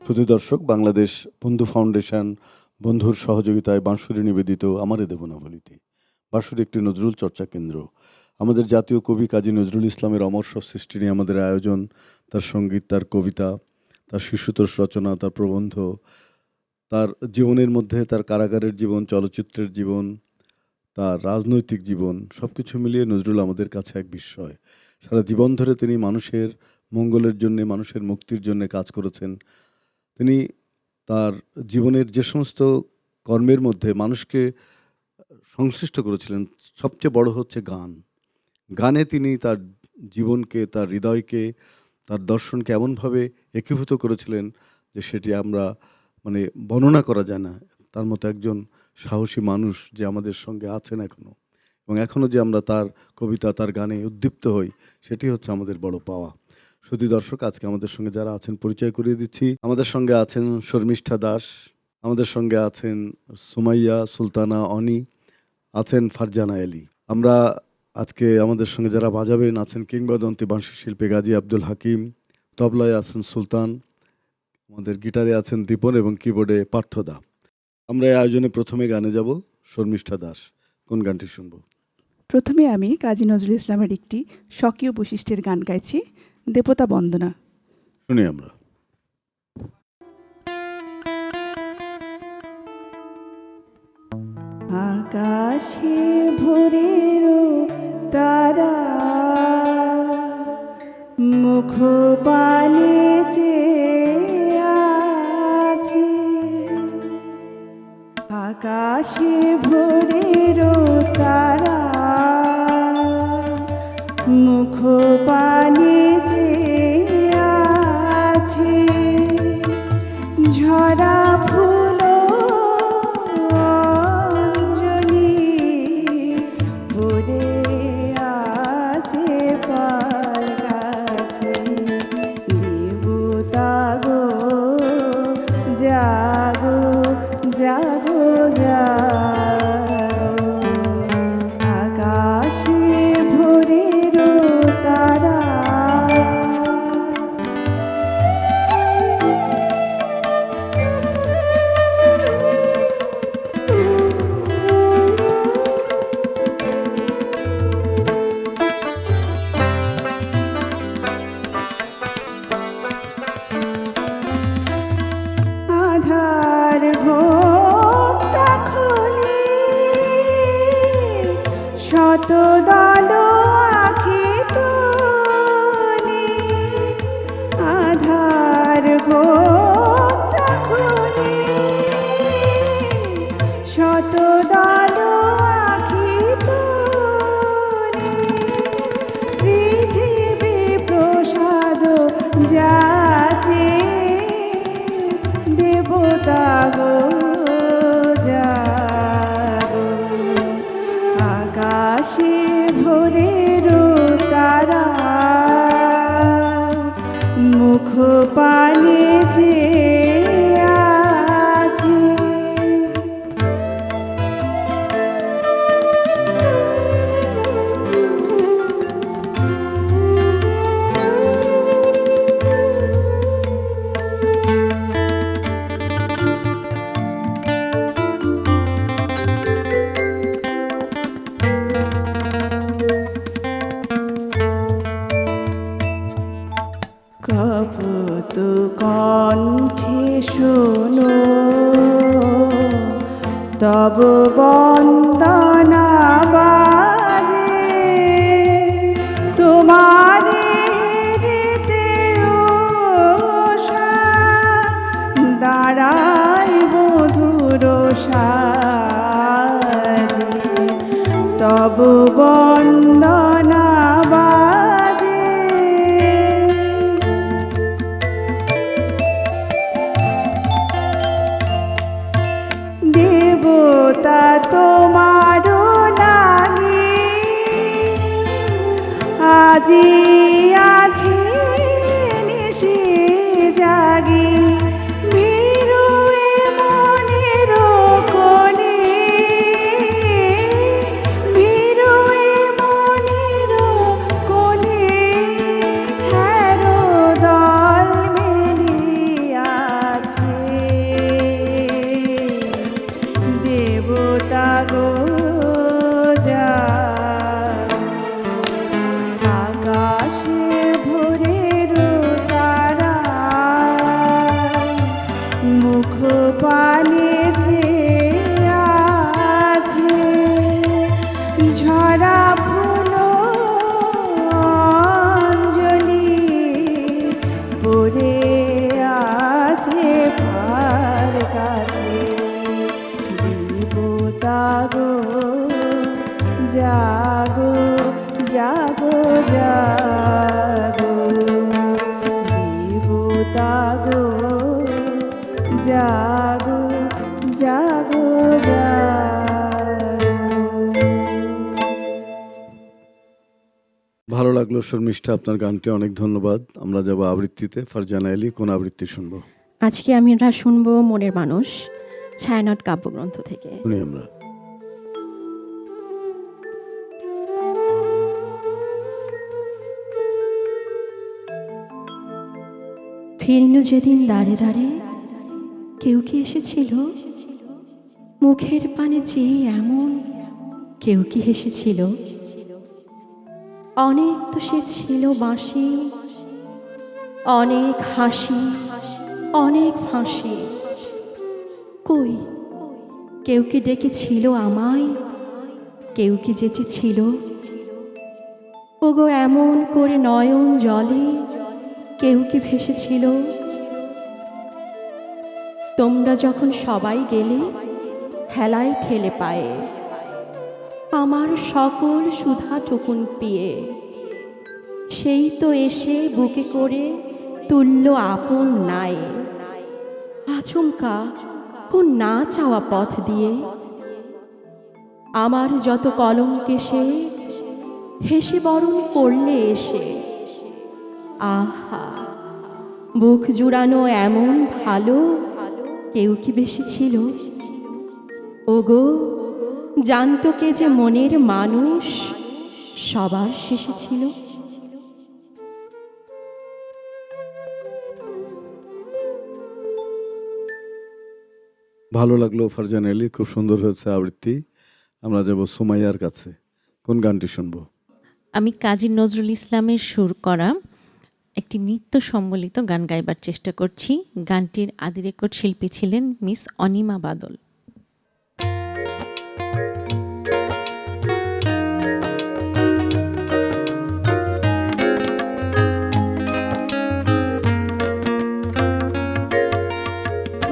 শুধু দর্শক, বাংলাদেশ বন্ধু ফাউন্ডেশন বন্ধুর সহযোগিতায় বাঁশুরি নিবেদিত আমারে দেব না ভুলিতে। বাঁশুরি একটি নজরুল চর্চা কেন্দ্র। আমাদের জাতীয় কবি কাজী নজরুল ইসলামের অমর সব সৃষ্টি নিয়ে আমাদের আয়োজন। তার সঙ্গীত, তার কবিতা, তার শিশুতোষ রচনা, তার প্রবন্ধ, তার জীবনের মধ্যে তার কারাগারের জীবন, চলচ্চিত্রের জীবন, তার রাজনৈতিক জীবন সব কিছু মিলিয়ে নজরুল আমাদের কাছে এক বিস্ময়। সারা জীবন ধরে তিনি মানুষের মঙ্গলের জন্যে, মানুষের মুক্তির জন্যে কাজ করেছেন। তিনি তার জীবনের যে সমস্ত কর্মের মধ্যে মানুষকে সংশ্লিষ্ট করেছিলেন, সবচেয়ে বড় হচ্ছে গান। গানে তিনি তার জীবনকে, তার হৃদয়কে, তার দর্শনকে এমনভাবে একীভূত করেছিলেন যে সেটি আমরা মানে বর্ণনা করা যায় না। তার মতো একজন সাহসী মানুষ যে আমাদের সঙ্গে আছেন এখনও, এবং এখনও যে আমরা তার কবিতা, তার গানে উদ্দীপ্ত হই, সেটি হচ্ছে আমাদের বড় পাওয়া। শুধু দর্শক, আজকে আমাদের সঙ্গে যারা আছেন পরিচয় করিয়ে দিচ্ছি। আমাদের সঙ্গে আছেন শর্মিষ্ঠা দাস, আমাদের সঙ্গে আছেন সুমাইয়া সুলতানা অনি, আছেন ফারজানা এলি। আমরা আজকে আমাদের সঙ্গে যারা বাজাবেন আছেন কিংবদন্তি বাঁশি শিল্পী গাজী আব্দুল হাকিম, তবলায় আছেন সুলতান, আমাদের গিটারে আছেন দীপন এবং কিবোর্ডে পার্থদা। আমরা এই আয়োজনে প্রথমে গানে যাব শর্মিষ্ঠা দাস। কোন গানটি শুনবো? প্রথমে আমি কাজী নজরুল ইসলামের একটি স্বকীয় বৈশিষ্ট্যের গান গাইছি, দেবতা বন্দনা। শুনি আমরা। আকাশে ভোরের তারা মুখ পানে চেয়ে আছে, আকাশে ভোরের তারা মুখ পানে চেয়ে আছে, ঝরা ফুল অঞ্জলি পড়ে আছে পার কাছে, দেবতা গো জাগো জাগো জাগো, আকাশে ভোরের তারা। আধার ঘোমটা খুলে শত দল আঁখি তোলে, আধার ঘোমটা খুলে শত দল আঁখি তোলে, পৃথিবী প্রসাদ যাচে, দেবতা গো জাগো, আকাশে ভোরের তারা মুখ পানে চেয়ে আছে। কপত কণ্ঠে শোনো তব বন্দনা বাজে, তোমারে হৃদে ওষা দাঁড়াই মধুর সাজে, তব বন্দনা বাজে, দেবতা তোমার লাগে লাগলো শর্মিষ্ঠা, আপনার গানটি অনেক ধন্যবাদ। আমরা যাব আবৃত্তিতে। ফারজানা আলী, কোন আবৃত্তি শুনবো? আজকে আমরা শুনবো মনের মানুষ, ছায়ানট কাব্যগ্রন্থ থেকে। শুনি আমরা। ফিরনু যেদিন দাঁড়ে দাঁড়ে, কেউ কি এসেছিল? মুখের পানে চেয়ে এমন কেউ কি হেসেছিল? অনেক তো সে ছিল বাঁশি, অনেক হাসি, অনেক ফাঁসি। কই কেউ কি ডেকেছিল আমায়? কেউ কি যেচেছিল? ওগো এমন করে নয়ন জলে কেউ কি ভেসেছিল? তোমরা যখন সবাই গেলে হেলায় ঠেলে পায়ে, আমার সকল সুধা টুকুন পিয়ে, সেই তো এসে বুকে করে তুল্য আপন নাই। আচমকা কোন না চাওয়া পথ দিয়ে আমার যত কলঙ্কে সে হেসে বরণ করলে এসে। আহা, বুক জুড়ানো এমন ভালো কেউ কি বেশি ছিল? ওগো জানতো কে যে মনের মানুষ সবার শেষে ছিল? ভালো লাগলো ফারজানা আলী, খুব সুন্দর হয়েছে আবৃত্তি। আমরা যাব সুমাইয়ার কাছে। কোন গানটি শুনবো? আমি কাজী নজরুল ইসলামের সুর করা একটি নৃত্য সম্বলিত গান গাইবার চেষ্টা করছি। গানটির আদি রেকর্ড শিল্পী ছিলেন মিস অনিমা বাদল।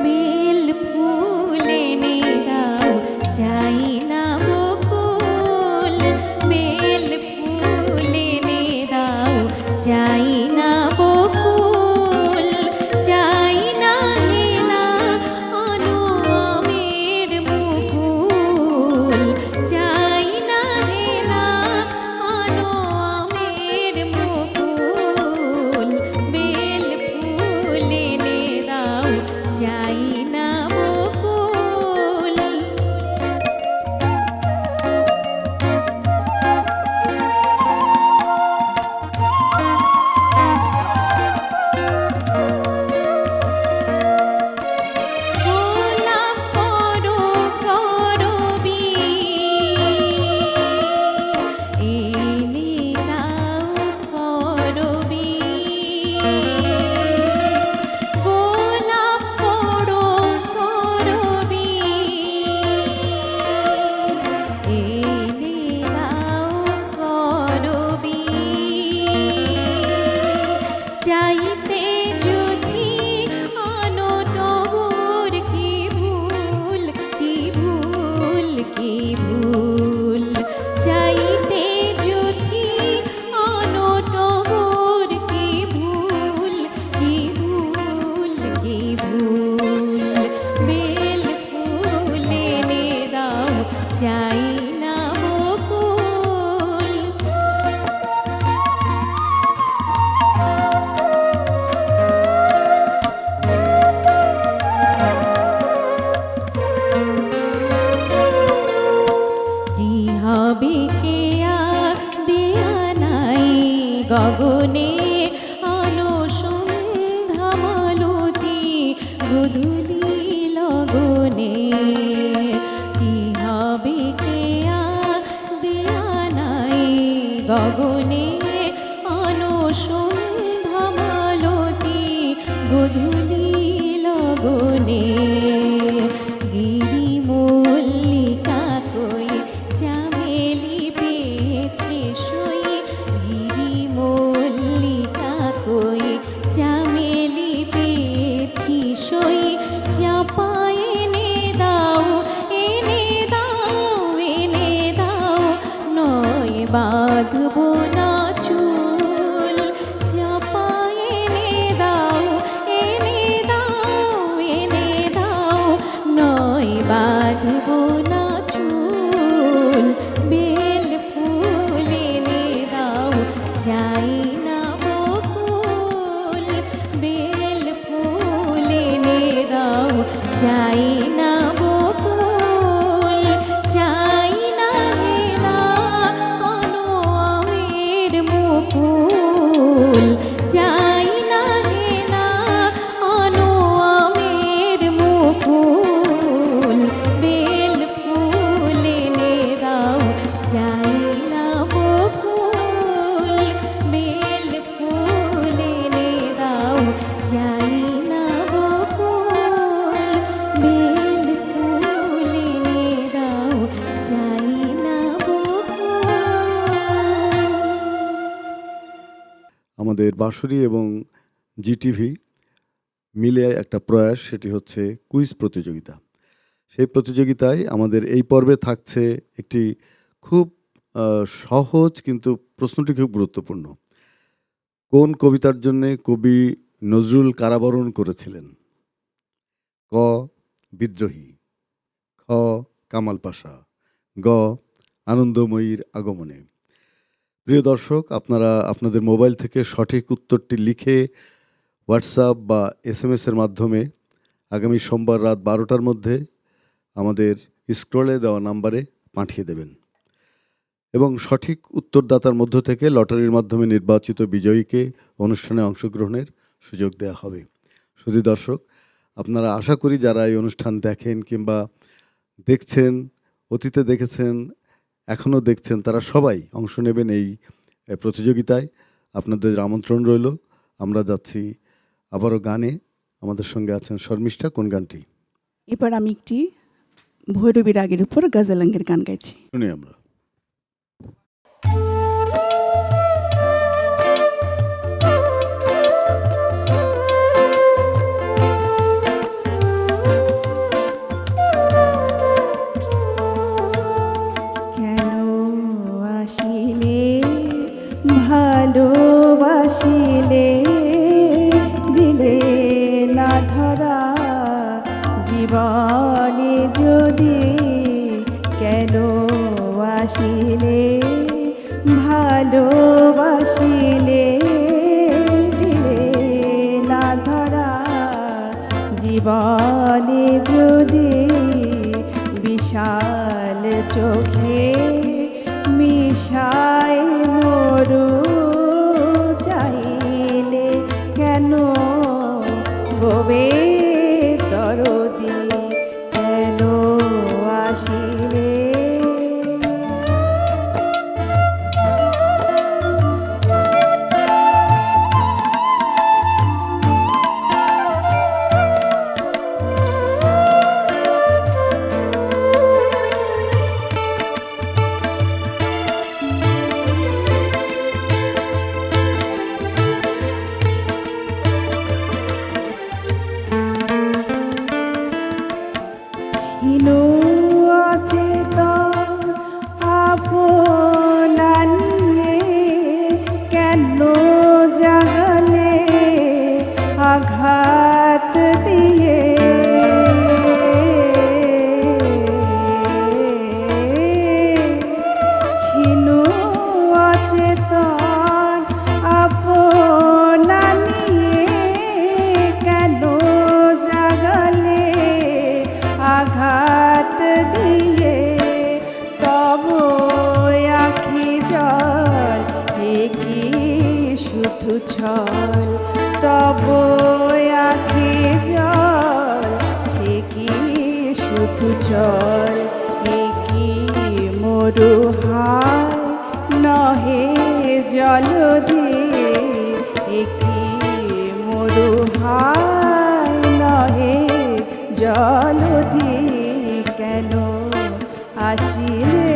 বেল ফুল এনে দাও, চাই না বকুল। বেল ফুল এনে দাও, চাই না বকুল। চাই না হেনা, আনো আমের মুকুল। চাই না হেনা, আনো আমের মুকুল। বেল ফুল এনে দাও, চাই না বকুল। গোলাপ করো করবি, এনে দাও করবি। গোলাপ করো করবি, এনে দাও করবি। চাইতে যদি আনো টগর, কি ভুল, কি ভুল, কি ভুল। চাইতে যদি আনো টগর, কি ভুল, কি ভুল, কি ভুল। বেল ফুল এনে দাও, চাই না বকুল। কি হবে কে আর দেয়া নাই গগনে, আলো সন্ধ্যা মালতী গোধূলি লগনে। কি হবে কে আর দেয়া নাই গগনে, আলো সন্ধ্যা মালতী গোধূলি লগনে। গিরি মল্লিকা কই, চামেলি পেয়েছে সই। গিরি মল্লিকা কই, চামেলি পেয়েছি সই। চাপা এনে দাও, এনে দাও, এনে দাও, নয় বাঁধবো না চুল। চাপা এনে দাও, এনে দাও, এনে দাও, চাই না বকুল, চাই না হেনা আনো আমের মুকুল, চাই না হেনা আনো আমের মুকুল, বেল ফুল এনে দাও চাই না বকুল, বেল ফুল এনে দাও চাই না বকুল, বেল ফুল এনে দাও চাই না বকুল। আমাদের বাঁশরী এবং জিটিভি মিলে একটা প্রয়াস, সেটি হচ্ছে কুইজ প্রতিযোগিতা। সেই প্রতিযোগিতায় আমাদের এই পর্বে থাকছে একটি খুব সহজ, কিন্তু প্রশ্নটি খুব গুরুত্বপূর্ণ। কোন কবিতার জন্যে কবি নজরুল কারাবরণ করেছিলেন? ক বিদ্রোহী, খ কামাল পাশা, গ আনন্দময়ীর আগমনে। প্রিয় দর্শক, আপনারা আপনাদের মোবাইল থেকে সঠিক উত্তরটি লিখে হোয়াটসঅ্যাপ বা SMS এর মাধ্যমে আগামী সোমবার রাত 12টার মধ্যে আমাদের স্ক্রলে দেওয়া নাম্বারে পাঠিয়ে দেবেন এবং সঠিক উত্তরদাতার মধ্য থেকে লটারির মাধ্যমে নির্বাচিত বিজয়ীকে অনুষ্ঠানে অংশগ্রহণের সুযোগ দেওয়া হবে। শুধু দর্শক, আপনারা আশা করি যারা এই অনুষ্ঠান দেখেন কিংবা দেখছেন, অতীতে দেখেছেন, এখনও দেখছেন, তারা সবাই অংশ নেবেন এই প্রতিযোগিতায়। আপনাদের আমন্ত্রণ রইল। আমরা যাচ্ছি আবারও গানে। আমাদের সঙ্গে আছেন শর্মিষ্ঠা। কোন গানটি এবার আমি একটি ভৈরবী রাগের উপর গাজালাঙ্গের গান গাইছি। শুনি আমরা? কেন আসিলে ভালোবাসিলে দিলে না ধরা জীবনে যদি, কেন আসিলে ভালোবাসিলে দিলে না ধরা জীবনে যদি, বিশাল চোখে মিশায় মরু চাইলে কেন গবে তরদি, কেন আসিলে ছিল অচেতন আপনা নিয়ে, কেন জাগালে আঘাত দিয়ে, ছিল অচেতন আপনা নিয়ে, কেন জাগালে আঘাত দিয়ে, তব আখি জল কি শুধু ছল, তব আখি জল সে কি শুধু ছল, কি মরু হায় নহে জল দিয়ে, কি মরু হায় নহে জলধি, কেন আসিলে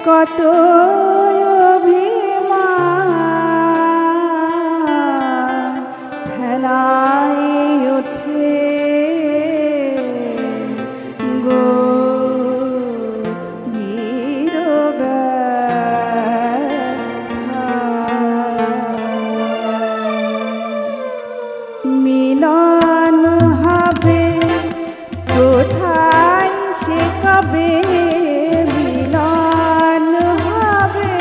কত অভিমান ফেলাই ওঠে গভীর ব্যথা। মিলন হবে কোথায় সে কবে, মিলন হবে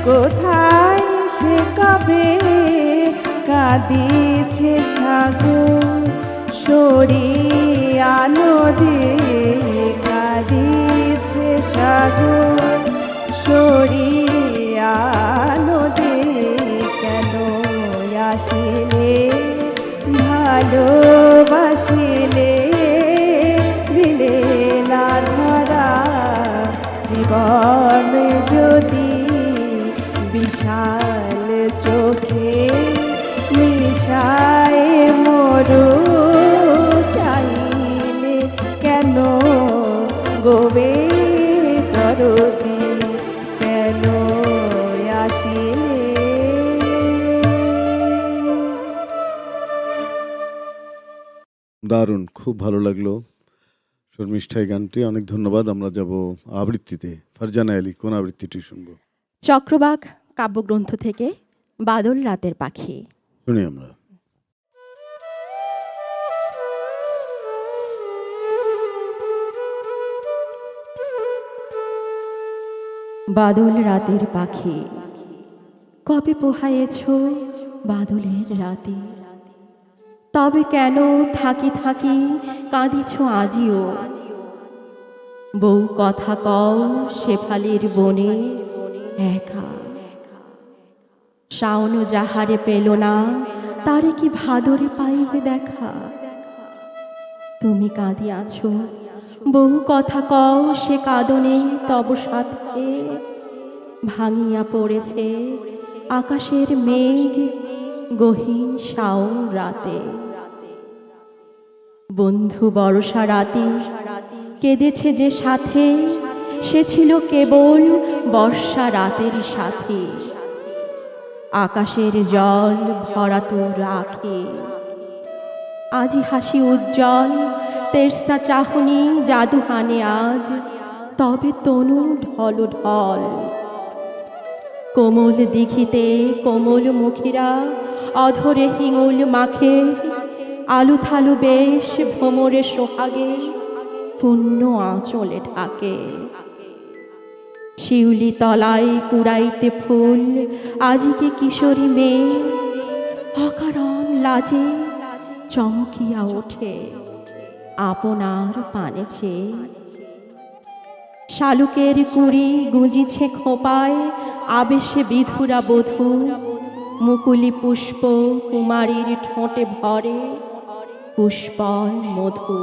কোথায় সে কবে, কাঁদিছে সাগর সরিয়া নদী, কাঁদিছে সাগর সরিয়া নদী। কেন আসিলে ভালোবাসিলে দিলে না ধরা, জীবন যদি বিশাল চোখে মিশায় মরু, চাইলে কেন গোবে তরতি, কেন আসিলে। দারুণ, খুব ভালো লাগলো শর্মিষ্ঠাই গানটি। অনেক ধন্যবাদ। আমরা যাব আবৃত্তিতে। ফারজানা আলী, কোন আবৃত্তিটি শুনবো? চক্রবাক কাব্যগ্রন্থ থেকে বাদল রাতের পাখি। শুনি আমরা। বাদল রাতের পাখি, কবে পোহায়েছ বাদলের রাতে, তবে কেন থাকি থাকি কাঁদিছ আজিও। বউ কথা কও শেফালির বনে একা, শাওন যাহারে পেল না তারে কি ভাদরে পাইবে দেখা। তুমি কাঁদিয়াছ বহু কথা কও সে কাঁদনে, তব সাথে ভাঙিয়া পড়েছে আকাশের মেঘ গহীন শাওন রাতে। বন্ধু বর্ষা রাতে কেঁদেছে যে সাথে, সে ছিল কেবল বর্ষা রাতের সাথে। আকাশের জল ভরা তোর রাখে, আজি হাসি উজ্জ্বল তেরসা চাহনি জাদু হানে আজ, তবে তনু ঢল ঢল। কোমল দিঘিতে কোমল মুখিরা অধরে হিঙুল মাখে, আলু থালু বেশ ভ্রমরে সোহাগে পুণ্য আঁচলে ঢাকে। শিউলি তলায় কুড়াইতে ফুল আজিকে কিশোরী মেয়ে, অকারণ লাজে চমকিয়া ওঠে আপনার পানে চেয়ে। শালুকের কুড়ি গুঁজিছে খোপায় আবেশে বিধুরা বধূ, মুকুলি পুষ্প কুমারীর ঠোঁটে ভরে পুষ্পল মধু।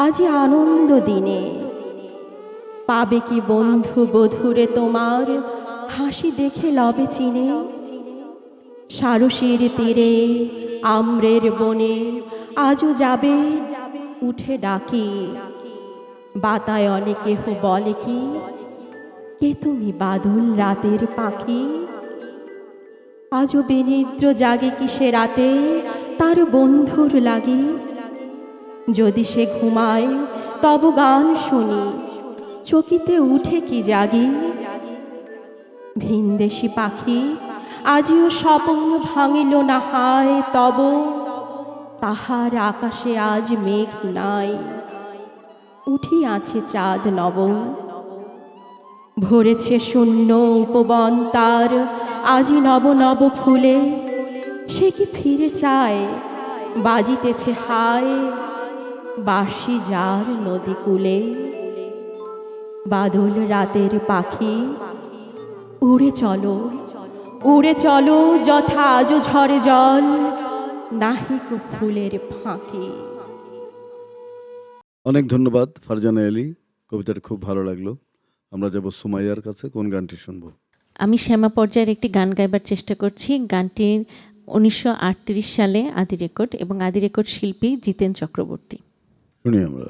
আজি আনন্দ দিনে পাবে কি বন্ধু বধূরে তোমার, হাসি দেখে লবে চিনে। সারসীর তীরে আম্রের বনে আজও যাবে উঠে ডাকি, বাতায়নে কেহ বলে কি কে তুমি বাদল রাতের পাখি। আজও বিনিদ্র জাগে কি সে রাতে তার বন্ধুর লাগি, যদি সে ঘুমায় তব গান শুনি চকিতে উঠে কি জাগি। ভিনদেশি পাখি আজিও স্বপ্ন ভাঙিল না হায়, তব তাহার আকাশে আজ মেঘ নাই, উঠি আছে চাঁদ নব। ভরেছে শূন্য উপবন তার আজি নব নব ফুলে, সে কি ফিরে চায় বাজিতেছে হায় বাঁশি যার নদী কূলে। বাদল রাতের পাখি উড়ে চলো, উড়ে চলো যথা আজও ঝরে জল, নাহিক ফুলের ফাঁকি। অনেক ধন্যবাদ ফারজানা আলী, কবিতাটা খুব ভালো লাগলো। আমরা যাব সুমাইয়ার কাছে। কোন গানটি শুনবো? আমি শ্যামা পর্যায়ের একটি গান গাইবার চেষ্টা করছি। গানটির 1938 সালে আদি রেকর্ড, এবং আদি রেকর্ড শিল্পী জিতেন চক্রবর্তী। শুনি আমরা।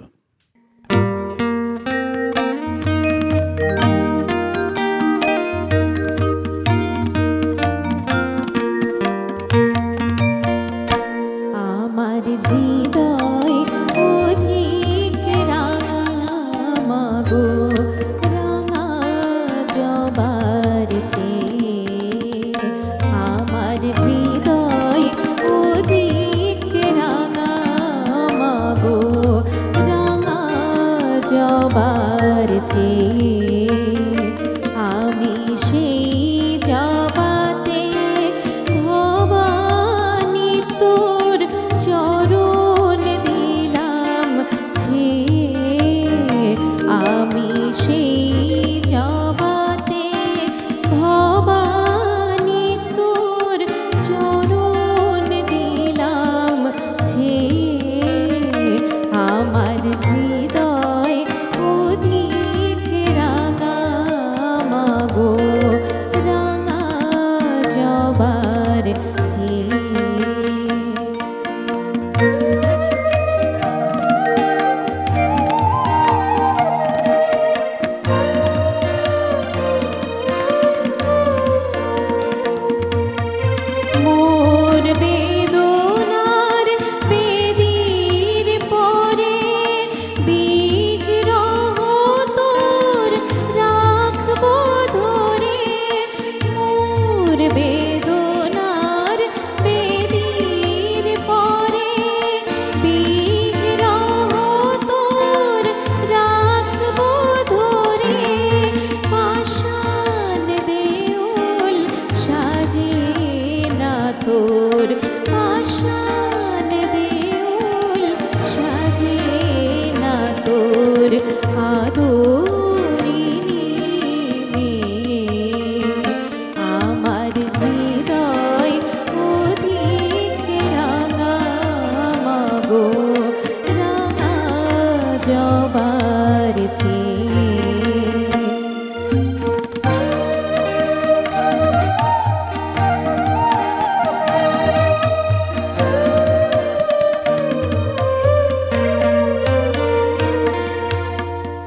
হৃদয় অধিক রাঙা মাগো রাঙা জবার চেয়ে আমার হৃদয় অধিক রাঙা মাগো রাঙা জবার চেয়ে আমি সেই জবাতে ভবানী তোর চরণ দিলাম ছেয়ে আমি সেই জবাতে ভবানী তোর চরণ দিলাম ছেয়ে আমার হৃদয় অধিক রাঙা মাগো রাঙা জবার চেয়ে মোর বেদনার বেদির পরে বিগ্রহ তোর রাখবো ধরে মোর বেদনার বেদির পরে বিগ্রহ তোর রাখবো ধরে পাষাণ দেউল সাজে না তোর পাষাণ দেউল সাজে না তোর আদরিনী মেয়ে আমার হৃদয় অধিক রাঙা মাগো রাঙা জবার চেয়ে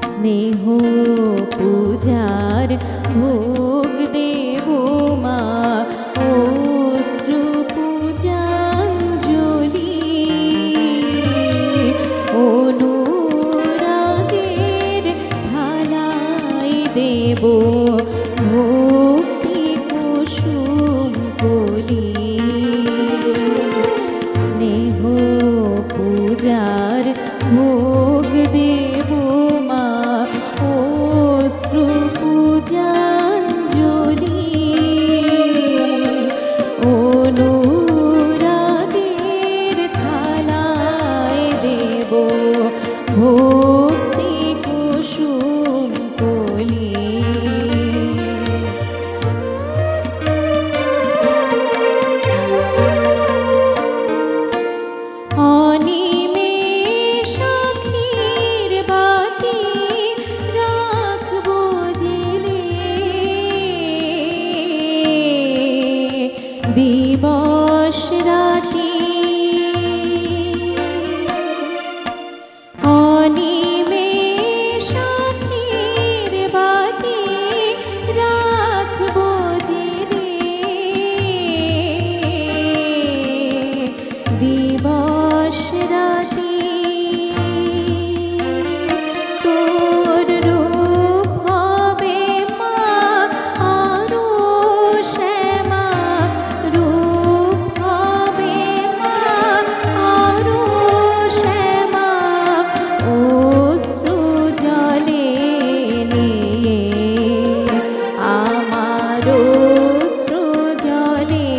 স্নেহ পূজার ভোগ দেব মা অশ্রু পূজাঞ্জলি অনুরাগের থালাই দেব ভক্তি কুসুম কলি স্নেহ পূজার ভোগ দেব মা অশ্রু পূজাঞ্জলি অনুরাগের থালায় দেব ভক্তি কুসুম কলি অনিমেষ আখির বাতি রাখবো জেলে দিবস রাতি অনিমেষ আখির বাতি রাখবো জেলে দিবস রাতি তোর রূপ হবে মা আরো শ্যামা রূপ হবে মা আরো শ্যামা অশ্রু জলে নিয়ে আমার অশ্রু জলে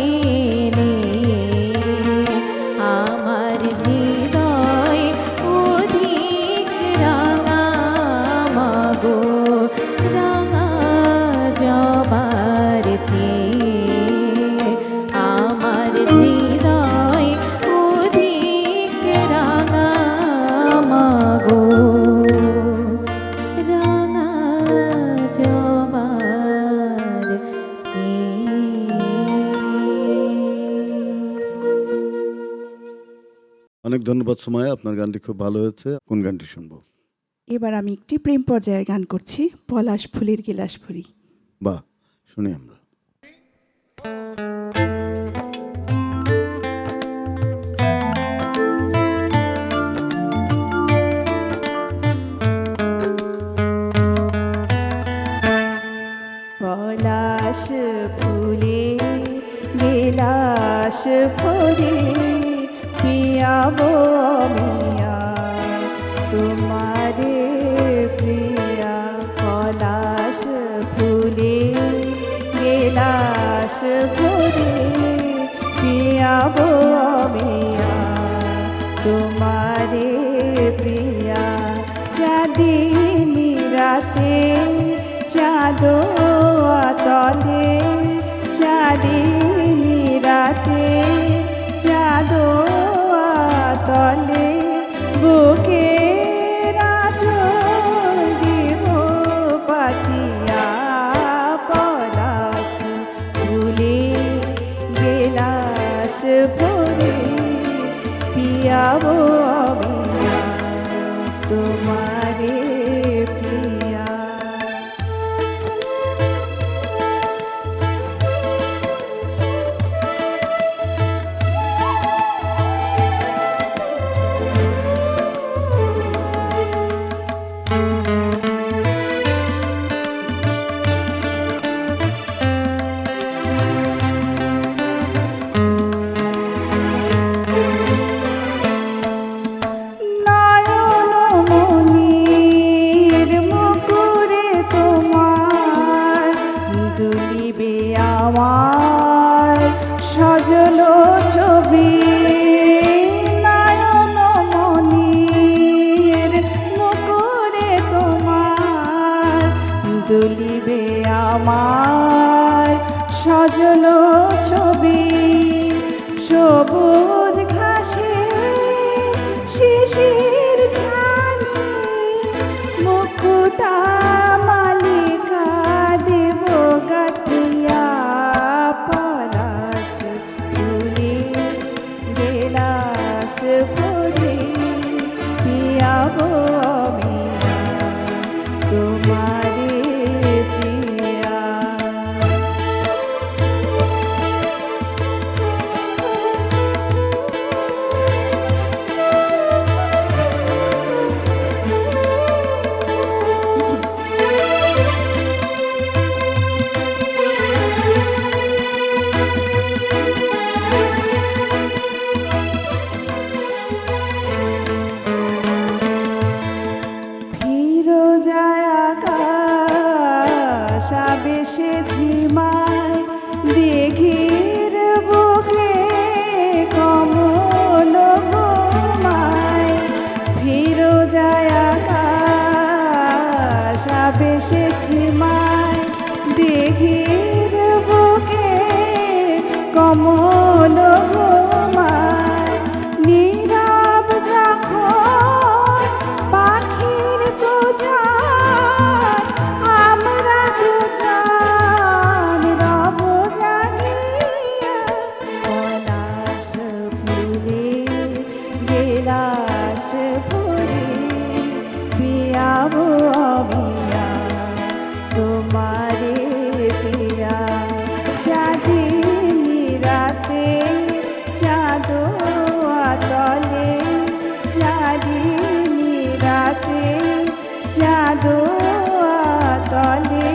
নিয়ে আমার হৃদয় অধিক রাঙা মাগো রাঙা জবার চেয়ে আমার হৃদয় অধিক রাঙা মাগো রাঙা জবার অনেক ধন্যবাদ সুমায়া, আপনার গানটি খুব ভালো হয়েছে। কোন গানটি শুনবো? এবার আমি একটি প্রেম পর্যায়ের গান করছি, পলাশ ফুলের গিলাস ভরি। বাহ, শুনি আমরা। চাঁদিনী রাতে চাঁদ তলে বুকে আঁচল দিব পাতিয়া পলাশ ফুলে গেলাস ভরে পিয়াবো আমি তোমারে প্রিয়া। নয়ন মনির মুকুরে তোমার দুলিবে আমার সজল ছবি। নয়ন মনির মুকুরে তোমার দুলিবে আমার সজল ছবি। সবুজ ঘাসে শিশির ছানি মুকুতা মালিকা দেব গাতিয়া পলাশ ফুলে গেলাস ভরে পিয়াবো আমি তোমারে প্রিয়া। ফিরোজায় আকাশ আবেশে ঝিমায় দিঘির বুকে কমল ঘুমায়। ফিরোজায় আকাশ আবেশে ঝিমায় দিঘির বুকে কমল ঘুমায়। নীরব যখন পাখির গোজার আমরা দুজন রব জাগিয়া পলাশ ফুলে গেলাস ভরে পিয়াবো আমি তোমারে প্রিয়া। চাঁদিনী রাতে চাঁদ তলে চাঁদিনী রাতে চাঁদ তলে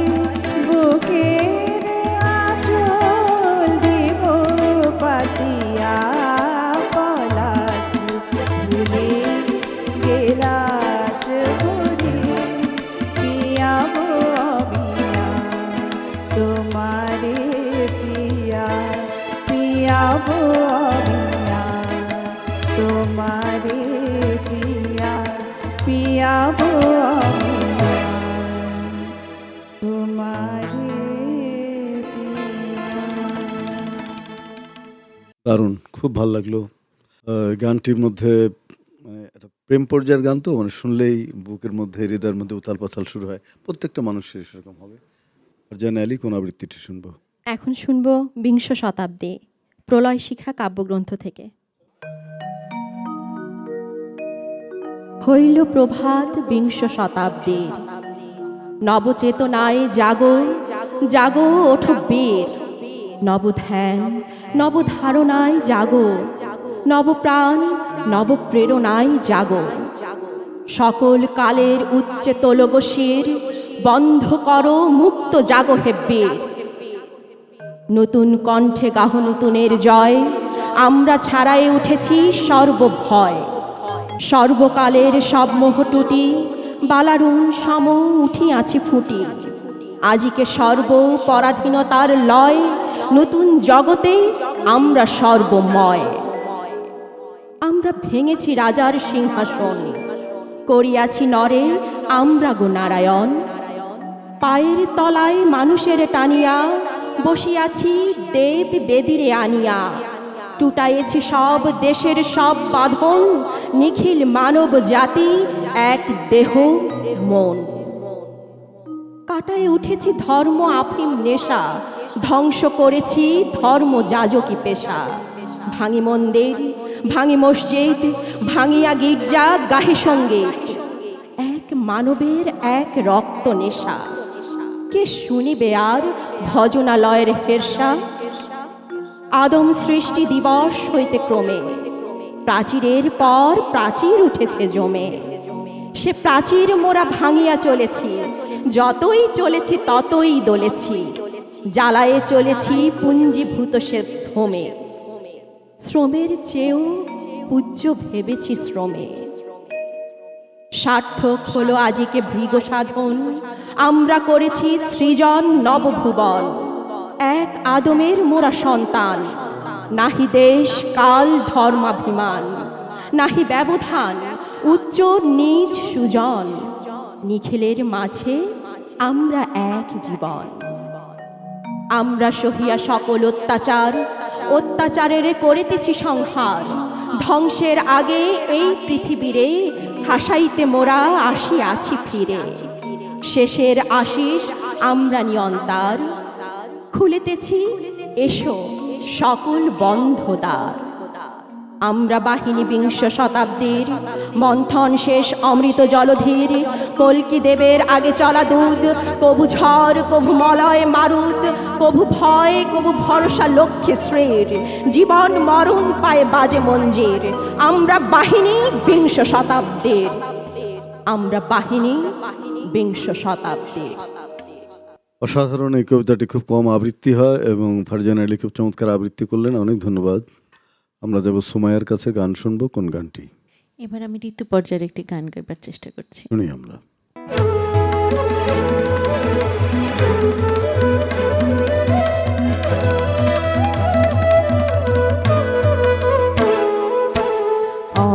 বুকের আঁচল দেব পাতিয়া পলাশ ফুলে গেলাস ভরে পিয়াবো আমি তোমারে প্রিয়া। পিয়াবো আমি তোমারে প্রিয়া। পিয়াবো আমি তোমারে প্রিয়া। দারুণ, খুব ভালো লাগলো। গানটির মধ্যে একটা প্রেম পর্যায়ের গান, তো মানে শুনলেই বুকের মধ্যে হৃদয়ের মধ্যে উতাল পাতাল শুরু হয়। প্রত্যেকটা মানুষের সেরকম হবে। আর জানে আলী, কোন আবৃত্তিটি শুনবো? এখন শুনবো বিংশ শতাব্দী প্রলয় শিখা কাব্যগ্রন্থ থেকে। হইল প্রভাত বিংশ শতাব্দীর, নবচেতনায় জাগো জাগো ওঠো বীর। নবধ্যান নবধারণায় জাগো, নবপ্রাণ নবপ্রেরণায় জাগো। সকল কালের উচ্চে তোলগ শির, বন্ধ করো মুক্ত জাগো হে বীর। নতুন কণ্ঠে গাহ নতুনের জয়, আমরা ছাড়াই উঠেছি সর্বভয়। সর্বকালের সব মোহ টুটি, বালারুণ সম উঠিয়াছি ফুটি। আজিকে সর্ব পরাধীনতার লয়, নতুন জগতে আমরা সর্বময়। আমরা ভেঙেছি রাজার সিংহাসন, করিয়াছি নরে আমরা গো নারায়ণ। পায়ের তলায় মানুষের টানিয়া, বসিয়াছি দেব বেদিরে আনিয়া, টুটাইছি সব দেশের সব বাঁধন, নিখিল মানব জাতি এক দেহ মন। কাটায় উঠেছি ধর্ম আফিম নেশা, ধ্বংস করেছি ধর্ম যাজকি পেশা। ভাঙি মন্দির, ভাঙি মসজিদ, ভাঙিয়া গির্জা, গাহে সঙ্গীত, এক মানবের এক রক্ত নেশা। কে শুনিবে আর ভজনালয়ের হেরসা? আদম সৃষ্টি দিবস হইতে ক্রমে প্রাচীরের পর প্রাচীর উঠেছে জমে। সে প্রাচীর মোরা ভাঙিয়া চলেছি, যতই চলেছি ততই দলেছি। জ্বালায়ে চলেছি পুঞ্জীভূত সে ধমে, শ্রমের চেয়েও পূজ্য ভেবেছি শ্রমে। সার্থক হলো আজিকে ভৃগ সাধন, আমরা করেছি সৃজন নবভুবন। এক আদমের মোরা সন্তান, নাহি দেশ কাল ধর্মাভিমান, নাহি ব্যবধান উচ্চ নিজ সুজন। নিখিলের মাঝে আমরা এক জীবন। আমরা সহিয়া সকল অত্যাচার, অত্যাচারের করিতেছি সংহার। ধ্বংসের আগে এই পৃথিবীরে হাসাইতে মোরা আসিয়াছি ফিরে। শেষের আশিস আমরা নিয়ন্তার, খুলিতেছি এসো সকল বন্ধ দ্বার। আমরা বাহিনী বিংশ শতাব্দীর, মন্থন শেষ অমৃত জলধীর। কল্কি দেবের আগে চলা দুধ, কভু ঝড় কভু মলয় মারুত, কভু ভয় কভু ভরসা লক্ষ্যে শ্রীর। জীবন মরণ পায়ে বাজে মঞ্জির, আমরা বাহিনী বিংশ শতাব্দীর। আমরা বাহিনী বিংশ শতাব্দীর। অসাধারণ এই কবিতাটি খুব কম আবৃত্তি হয় এবং ফারজানা আলী খুব চমৎকার আবৃত্তি করলেন, অনেক ধন্যবাদ। আমরা যাব সুমাইয়ার কাছে, গান শুনবো। কোন গানটি? এবার আমি ঋতু পর্যায়ের একটি গান গাইবার চেষ্টা করছি। শুনি আমরা।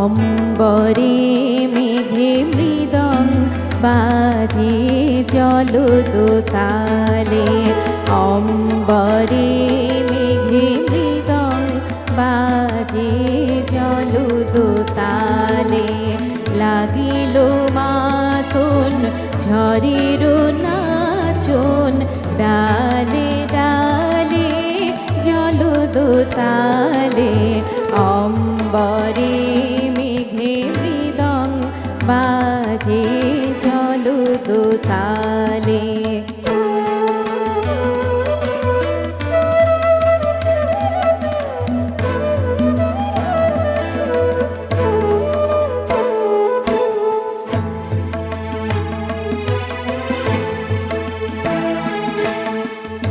অম্বরে মেঘে মৃদং বাজে জলদোতালে, অম্বরে মেঘে মৃদং বাজে জলদোতালে। লাগিল মাতন ঝড়ের নাচন, ডালে ডালে জলদোতালে। অম্বরে মেঘে মৃদং বাজে জলদোতালে।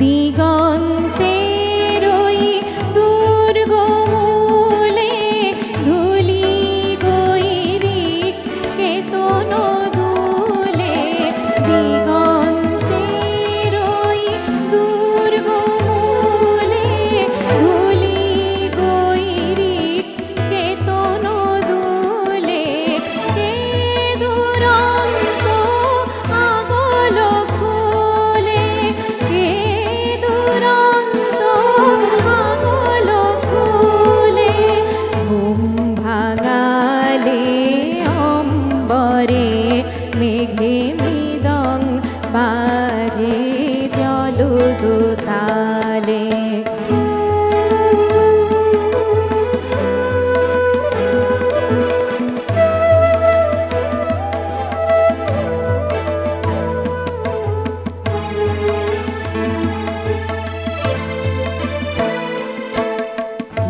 দিগন্তের ওই দুর্গমূলে ধূলি গৈরিক কেতন দুলে। দিগন্তের ওই দুর্গমূলে ধূলি গৈরিক কেতন দুলে। কে দুরন্ত আগল খুলে, কে দুরন্ত আগল খুলে। ঘুম ভাঙালে অম্বরে মেঘে মৃদং বাজে জলদোতালে।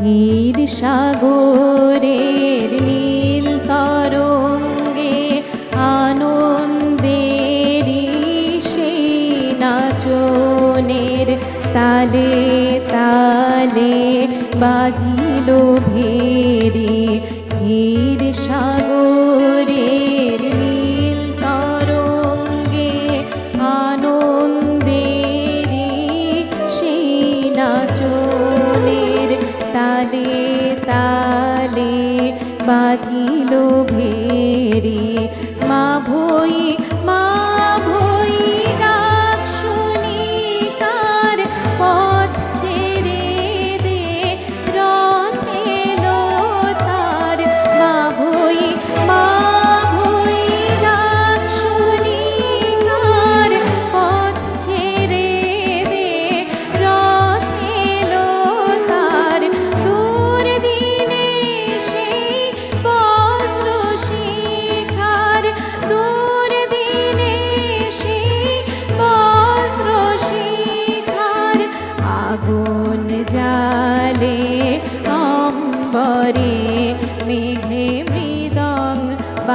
ধীর সাগরের নীল তরঙ্গে আনন্দেরি সেই নাচনের তালে তালে বাজিল ভেরি। ধীর সাগরের নীল তরঙ্গে আনন্দেরি সেই নাচনের তালে তালে বাজিল ভেরি। মা ভই মা ভই ডাক শুনি কার পথ ছেড়ে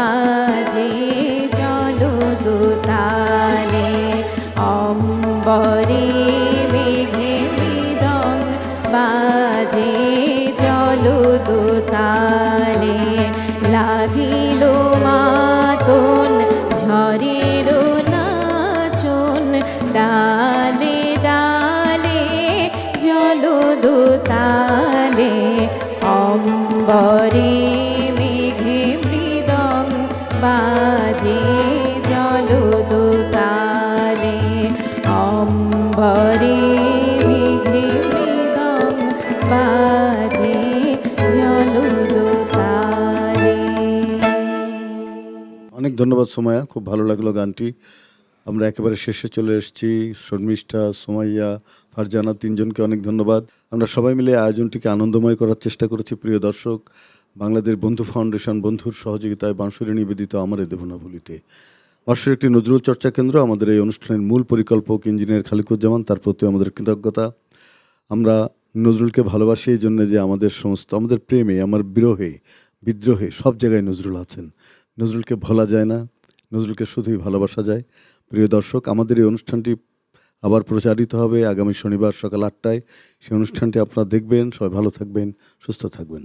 বাজে জলদুতালে অম্বরে মেঘে মৃদং বাজে জলদুতালে লাগিল মাতন ঝড়ের নাচন ডালে ডালে জলদুতালে অম্বরে মেঘে মৃদং বাজে জলদুতালে অম্বরে মেঘে মৃদং বাজে জলদুতালে। অনেক ধন্যবাদ সোমায়া, খুব ভালো লাগলো গানটি। আমরা একেবারে শেষে চলে এসেছি। শর্মিষ্ঠা, সোমাইয়া, ফারজানা তিনজনকে অনেক ধন্যবাদ। আমরা সবাই মিলে আয়োজনটিকে আনন্দময় করার চেষ্টা করেছি। প্রিয় দর্শক, বাংলাদেশ বন্ধু ফাউন্ডেশন বন্ধুর সহযোগিতায় বাঁশুরি নিবেদিত আমারে দেব না ভুলিতে, বাঁশুরি একটি নজরুল চর্চা কেন্দ্র। আমাদের এই অনুষ্ঠানের মূল পরিকল্পক ইঞ্জিনিয়ার খালিকুজ্জামান, তার প্রতি আমাদের কৃতজ্ঞতা। আমরা নজরুলকে ভালোবাসি এই জন্য যে আমাদের সমস্ত, আমাদের প্রেমে, আমার বিরহে, বিদ্রোহে সব জায়গায় নজরুল আছেন। নজরুলকে ভোলা যায় না, নজরুলকে শুধুই ভালোবাসা যায়। প্রিয় দর্শক, আমাদের এই অনুষ্ঠানটি আবার প্রচারিত হবে আগামী শনিবার সকাল 8টায়। সেই অনুষ্ঠানটি আপনারা দেখবেন। সবাই ভালো থাকবেন, সুস্থ থাকবেন।